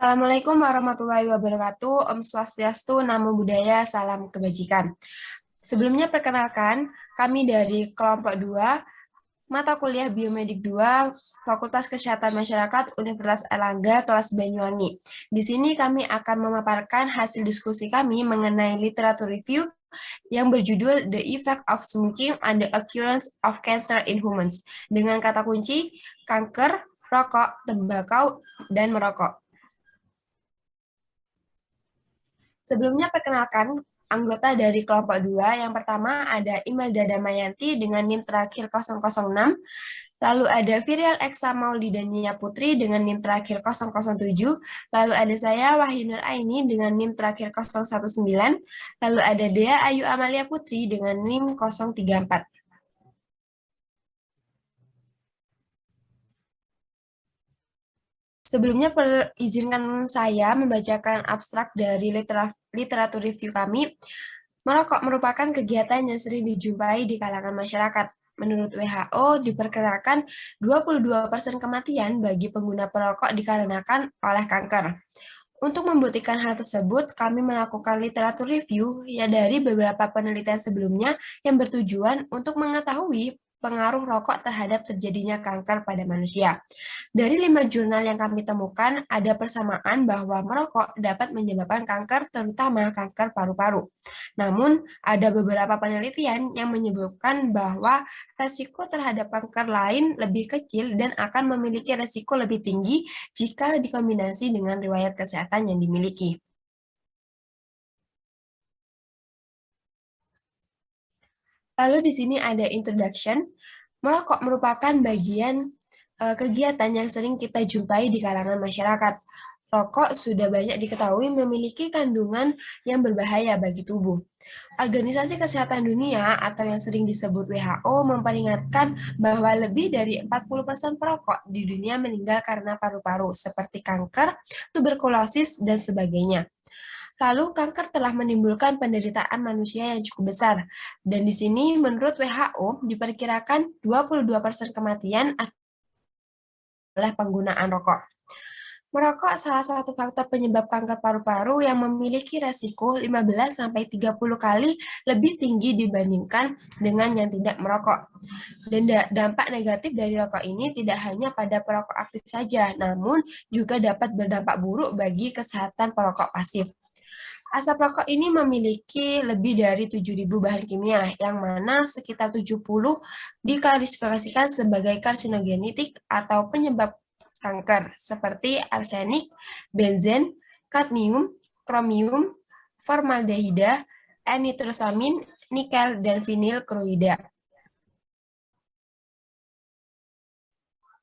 Assalamualaikum warahmatullahi wabarakatuh. Om Swastiastu, Namo Buddhaya, Salam Kebajikan. Sebelumnya perkenalkan, kami dari kelompok 2, mata kuliah Biomedik 2, Fakultas Kesehatan Masyarakat Universitas Airlangga, kelas Banyuwangi. Di sini kami akan memaparkan hasil diskusi kami mengenai literatur review yang berjudul The Effect of Smoking on the Occurrence of Cancer in Humans, dengan kata kunci kanker, rokok, tembakau, dan merokok. Sebelumnya perkenalkan anggota dari kelompok 2. Yang pertama ada Imelda Damayanti dengan NIM terakhir 006, lalu ada Virial Eksa Maulidania Putri dengan NIM terakhir 007, lalu ada saya Wahyu Nur Aini dengan NIM terakhir 019, lalu ada Dea Ayu Amalia Putri dengan NIM 034. Sebelumnya izinkan saya membacakan abstrak dari literatur review kami. Merokok merupakan kegiatan yang sering dijumpai di kalangan masyarakat. Menurut WHO, diperkirakan 22% kematian bagi pengguna perokok dikarenakan oleh kanker. Untuk membuktikan hal tersebut, kami melakukan literatur review ya dari beberapa penelitian sebelumnya yang bertujuan untuk mengetahui pengaruh rokok terhadap terjadinya kanker pada manusia. Dari 5 jurnal yang kami temukan, ada persamaan bahwa merokok dapat menyebabkan kanker, terutama kanker paru-paru. Namun, ada beberapa penelitian yang menyebutkan bahwa resiko terhadap kanker lain lebih kecil dan akan memiliki resiko lebih tinggi jika dikombinasi dengan riwayat kesehatan yang dimiliki. Lalu di sini ada introduction. Merokok merupakan bagian kegiatan yang sering kita jumpai di kalangan masyarakat. Rokok sudah banyak diketahui memiliki kandungan yang berbahaya bagi tubuh. Organisasi Kesehatan Dunia atau yang sering disebut WHO memperingatkan bahwa lebih dari 40% perokok di dunia meninggal karena paru-paru seperti kanker, tuberkulosis, dan sebagainya. Lalu kanker telah menimbulkan penderitaan manusia yang cukup besar. Dan di sini menurut WHO diperkirakan 22% kematian oleh penggunaan rokok. Merokok salah satu faktor penyebab kanker paru-paru yang memiliki resiko 15-30 kali lebih tinggi dibandingkan dengan yang tidak merokok. Dan dampak negatif dari rokok ini tidak hanya pada perokok aktif saja, namun juga dapat berdampak buruk bagi kesehatan perokok pasif. Asap rokok ini memiliki lebih dari 7.000 bahan kimia, yang mana sekitar 70 diklasifikasikan sebagai karsinogenetik atau penyebab kanker, seperti arsenik, benzen, kadmium, kromium, formaldehida, N-nitrosamin, nikel, dan vinil klorida.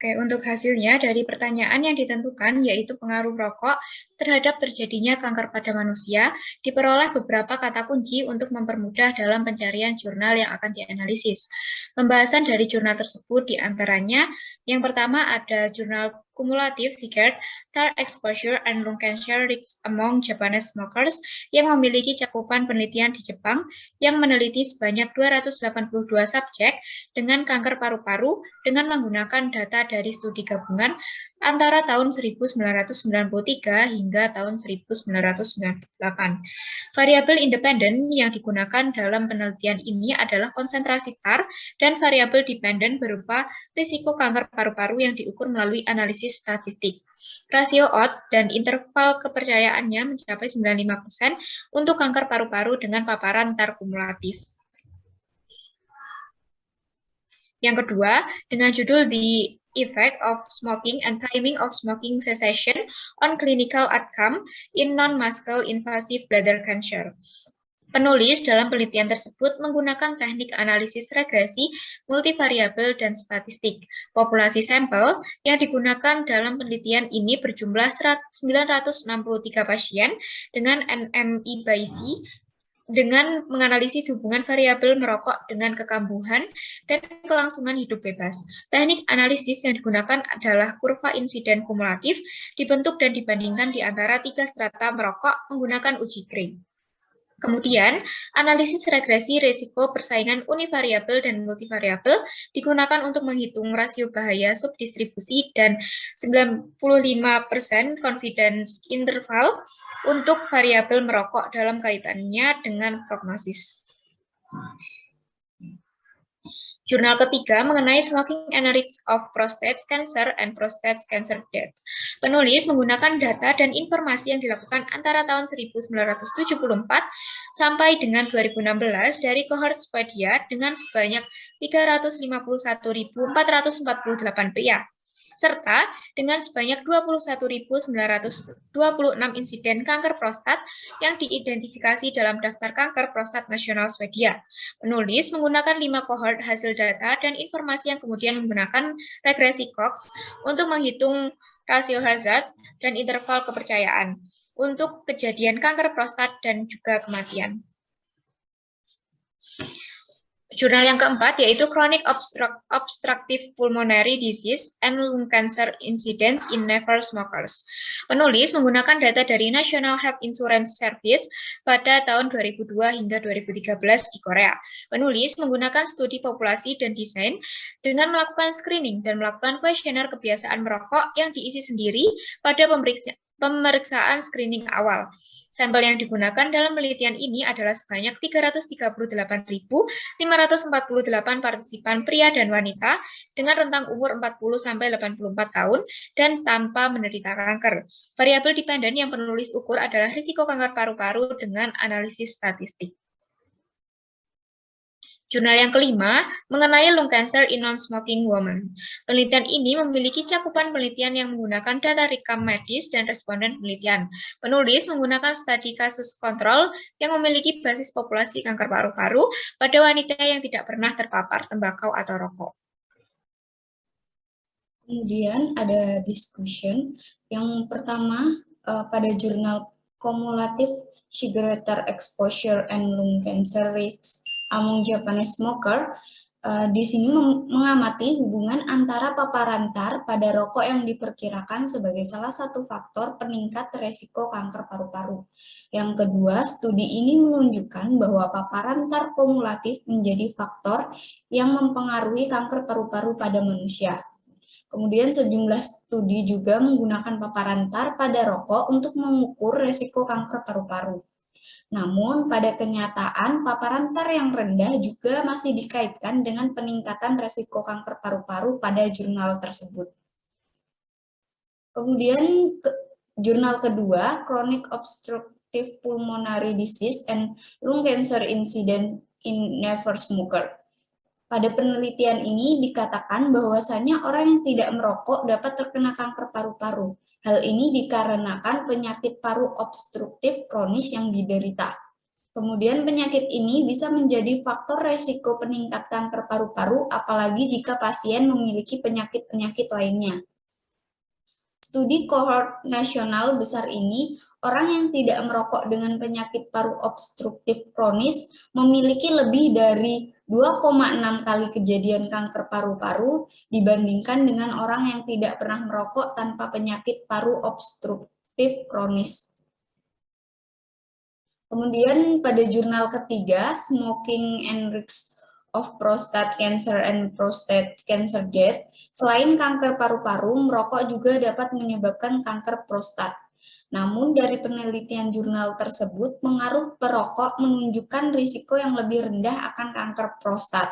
Oke, untuk hasilnya dari pertanyaan yang ditentukan, yaitu pengaruh rokok terhadap terjadinya kanker pada manusia, diperoleh beberapa kata kunci untuk mempermudah dalam pencarian jurnal yang akan dianalisis. Pembahasan dari jurnal tersebut diantaranya, yang pertama ada jurnal kumulatif SIGARD, Tar Exposure and Lung Cancer Risks Among Japanese Smokers, yang memiliki cakupan penelitian di Jepang, yang meneliti sebanyak 282 subjek dengan kanker paru-paru dengan menggunakan data dari studi gabungan antara tahun 1993 hingga tahun 1998. Variabel independen yang digunakan dalam penelitian ini adalah konsentrasi TAR dan variabel dependen berupa risiko kanker paru-paru yang diukur melalui analisis statistik. Rasio odds dan interval kepercayaannya mencapai 95% untuk kanker paru-paru dengan paparan TAR kumulatif. Yang kedua, dengan judul The Effect of Smoking and Timing of Smoking Cessation on Clinical Outcome in Non-Muscle Invasive Bladder Cancer. Penulis dalam penelitian tersebut menggunakan teknik analisis regresi multivariabel dan statistik. Populasi sampel yang digunakan dalam penelitian ini berjumlah 963 pasien dengan NMI BASI dengan menganalisis hubungan variabel merokok dengan kekambuhan dan kelangsungan hidup bebas. Teknik analisis yang digunakan adalah kurva insiden kumulatif, dibentuk dan dibandingkan di antara 3 strata merokok menggunakan uji Gray. Kemudian, analisis regresi risiko persaingan univariabel dan multivariabel digunakan untuk menghitung rasio bahaya subdistribusi dan 95% confidence interval untuk variabel merokok dalam kaitannya dengan prognosis. Jurnal ketiga mengenai smoking and risks of prostate cancer and prostate cancer death. Penulis menggunakan data dan informasi yang dilakukan antara tahun 1974 sampai dengan 2016 dari kohort Swedia dengan sebanyak 351.448 pria, serta dengan sebanyak 21.926 insiden kanker prostat yang diidentifikasi dalam daftar kanker prostat nasional Swedia. Penulis menggunakan 5 kohort hasil data dan informasi yang kemudian menggunakan regresi Cox untuk menghitung rasio hazard dan interval kepercayaan untuk kejadian kanker prostat dan juga kematian. Jurnal yang keempat yaitu Chronic Obstructive Pulmonary Disease and Lung Cancer Incidence in Never Smokers. Penulis menggunakan data dari National Health Insurance Service pada tahun 2002 hingga 2013 di Korea. Penulis menggunakan studi populasi dan desain dengan melakukan screening dan melakukan kuesioner kebiasaan merokok yang diisi sendiri pada pemeriksaan screening awal. Sampel yang digunakan dalam penelitian ini adalah sebanyak 338.548 partisipan pria dan wanita dengan rentang umur 40-84 tahun dan tanpa menderita kanker. Variabel dependen yang penulis ukur adalah risiko kanker paru-paru dengan analisis statistik. Jurnal yang kelima mengenai lung cancer in non-smoking women. Penelitian ini memiliki cakupan penelitian yang menggunakan data rekam medis dan responden penelitian. Penulis menggunakan studi kasus kontrol yang memiliki basis populasi kanker paru-paru pada wanita yang tidak pernah terpapar tembakau atau rokok. Kemudian ada discussion. Yang pertama pada jurnal Cumulative Cigarette Exposure and Lung Cancer Risks among Japanese Smoker, di sini mengamati hubungan antara paparan tar pada rokok yang diperkirakan sebagai salah satu faktor peningkat resiko kanker paru-paru. Yang kedua, studi ini menunjukkan bahwa paparan tar kumulatif menjadi faktor yang mempengaruhi kanker paru-paru pada manusia. Kemudian sejumlah studi juga menggunakan paparan tar pada rokok untuk mengukur resiko kanker paru-paru. Namun, pada kenyataan, paparan tar yang rendah juga masih dikaitkan dengan peningkatan resiko kanker paru-paru pada jurnal tersebut. Kemudian, jurnal kedua, Chronic Obstructive Pulmonary Disease and Lung Cancer Incidence in Never Smoker. Pada penelitian ini dikatakan bahwasanya orang yang tidak merokok dapat terkena kanker paru-paru. Hal ini dikarenakan penyakit paru obstruktif kronis yang diderita. Kemudian penyakit ini bisa menjadi faktor resiko peningkat kanker paru-paru, apalagi jika pasien memiliki penyakit-penyakit lainnya. Studi kohort nasional besar ini, orang yang tidak merokok dengan penyakit paru obstruktif kronis memiliki lebih dari 2,6 kali kejadian kanker paru-paru dibandingkan dengan orang yang tidak pernah merokok tanpa penyakit paru obstruktif kronis. Kemudian pada jurnal ketiga, Smoking and Risks of Prostate Cancer and Prostate Cancer Death, selain kanker paru-paru, merokok juga dapat menyebabkan kanker prostat. Namun dari penelitian jurnal tersebut, pengaruh perokok menunjukkan risiko yang lebih rendah akan kanker prostat.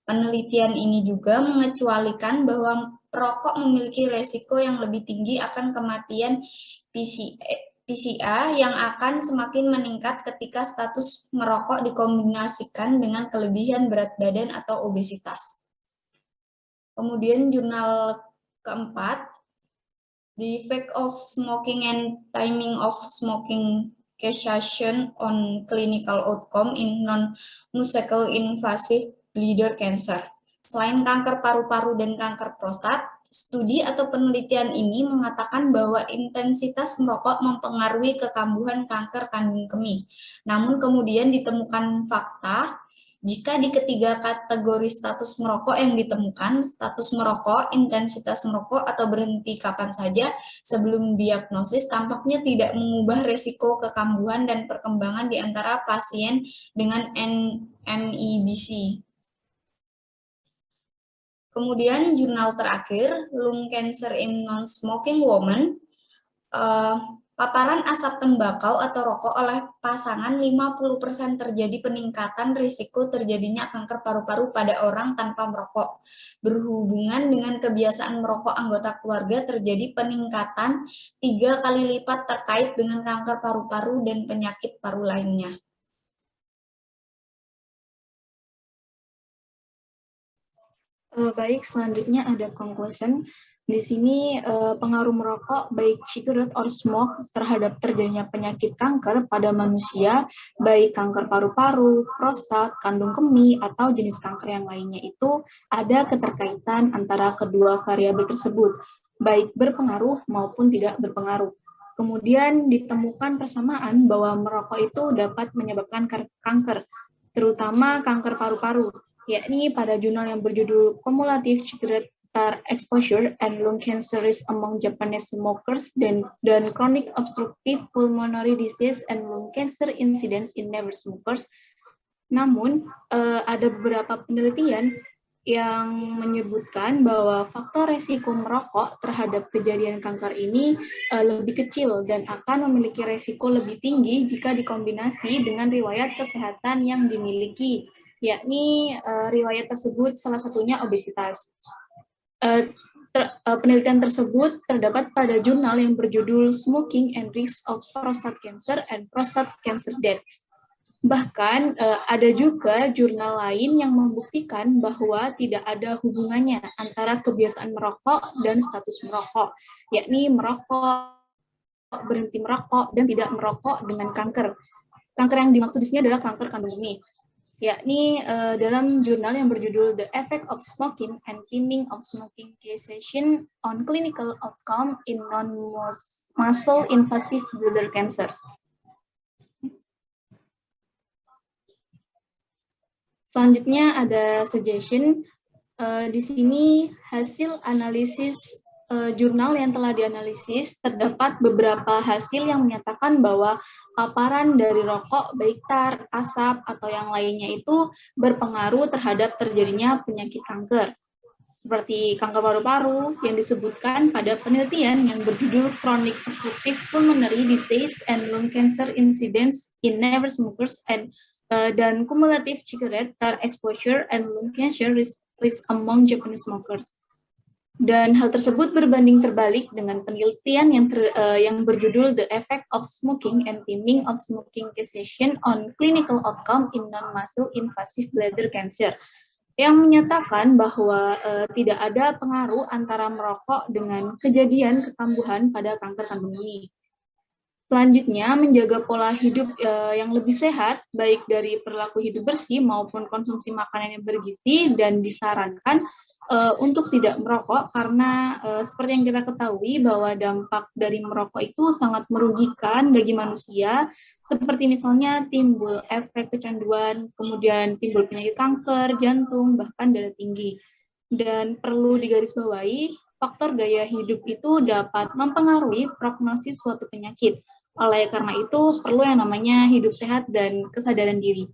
Penelitian ini juga mengecualikan bahwa perokok memiliki risiko yang lebih tinggi akan kematian PCA yang akan semakin meningkat ketika status merokok dikombinasikan dengan kelebihan berat badan atau obesitas. Kemudian jurnal keempat, The Effect of Smoking and Timing of Smoking Cessation on Clinical Outcome in Non-Muscle Invasive Bladder Cancer. Selain kanker paru-paru dan kanker prostat, studi atau penelitian ini mengatakan bahwa intensitas merokok mempengaruhi kekambuhan kanker kandung kemih. Namun kemudian ditemukan fakta Jika di ketiga kategori status merokok yang ditemukan, status merokok, intensitas merokok, atau berhenti kapan saja sebelum diagnosis tampaknya tidak mengubah resiko kekambuhan dan perkembangan di antara pasien dengan NMIBC. Kemudian jurnal terakhir, Lung Cancer in Non-Smoking Women, paparan asap tembakau atau rokok oleh pasangan 50% terjadi peningkatan risiko terjadinya kanker paru-paru pada orang tanpa merokok. Berhubungan dengan kebiasaan merokok anggota keluarga terjadi peningkatan 3 kali lipat terkait dengan kanker paru-paru dan penyakit paru lainnya. Baik, selanjutnya ada conclusion. Di sini pengaruh merokok baik cigarette or smoke terhadap terjadinya penyakit kanker pada manusia, baik kanker paru-paru, prostat, kandung kemih, atau jenis kanker yang lainnya itu ada keterkaitan antara kedua variabel tersebut, baik berpengaruh maupun tidak berpengaruh. Kemudian ditemukan persamaan bahwa merokok itu dapat menyebabkan kanker, terutama kanker paru-paru, yakni pada jurnal yang berjudul Cumulative Cigarette Exposure and Lung Cancer Risk Among Japanese Smokers dan Chronic Obstructive Pulmonary Disease and Lung Cancer Incidence in Never Smokers. Namun, ada beberapa penelitian yang menyebutkan bahwa faktor resiko merokok terhadap kejadian kanker ini lebih kecil dan akan memiliki resiko lebih tinggi jika dikombinasi dengan riwayat kesehatan yang dimiliki, yakni riwayat tersebut salah satunya obesitas. Penelitian tersebut terdapat pada jurnal yang berjudul Smoking and Risk of Prostate Cancer and Prostate Cancer Death. Bahkan ada juga jurnal lain yang membuktikan bahwa tidak ada hubungannya antara kebiasaan merokok dan status merokok, yakni merokok, berhenti merokok, dan tidak merokok dengan kanker. Kanker yang dimaksud di sini adalah kanker kandung kemih, yakni dalam jurnal yang berjudul The Effect of Smoking and Timing of Smoking Cessation on Clinical Outcome in Non-Muscle Invasive Bladder Cancer. Selanjutnya ada suggestion. Di sini hasil analisis jurnal yang telah dianalisis, terdapat beberapa hasil yang menyatakan bahwa paparan dari rokok, baik tar, asap, atau yang lainnya itu berpengaruh terhadap terjadinya penyakit kanker, seperti kanker paru-paru yang disebutkan pada penelitian yang berjudul Chronic Obstructive Pulmonary Disease and Lung Cancer Incidence in Never Smokers dan Cumulative Cigarette Tar Exposure and Lung Cancer Risk Among Japanese Smokers. Dan hal tersebut berbanding terbalik dengan penelitian yang berjudul The Effect of Smoking and Timing of Smoking Cessation on Clinical Outcome in Non-Muscle Invasive Bladder Cancer, yang menyatakan bahwa tidak ada pengaruh antara merokok dengan kejadian kekambuhan pada kanker kandung kemih. Selanjutnya, menjaga pola hidup yang lebih sehat, baik dari perilaku hidup bersih maupun konsumsi makanan yang bergizi, dan disarankan untuk tidak merokok karena seperti yang kita ketahui bahwa dampak dari merokok itu sangat merugikan bagi manusia, seperti misalnya timbul efek kecanduan, kemudian timbul penyakit kanker, jantung, bahkan darah tinggi. Dan perlu digarisbawahi, faktor gaya hidup itu dapat mempengaruhi prognosis suatu penyakit. Oleh karena itu, perlu yang namanya hidup sehat dan kesadaran diri.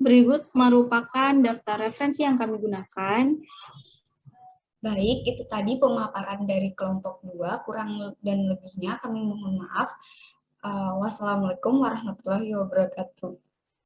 Berikut merupakan daftar referensi yang kami gunakan. Baik, itu tadi pemaparan dari kelompok 2, kurang dan lebihnya kami mohon maaf. Wassalamualaikum warahmatullahi wabarakatuh.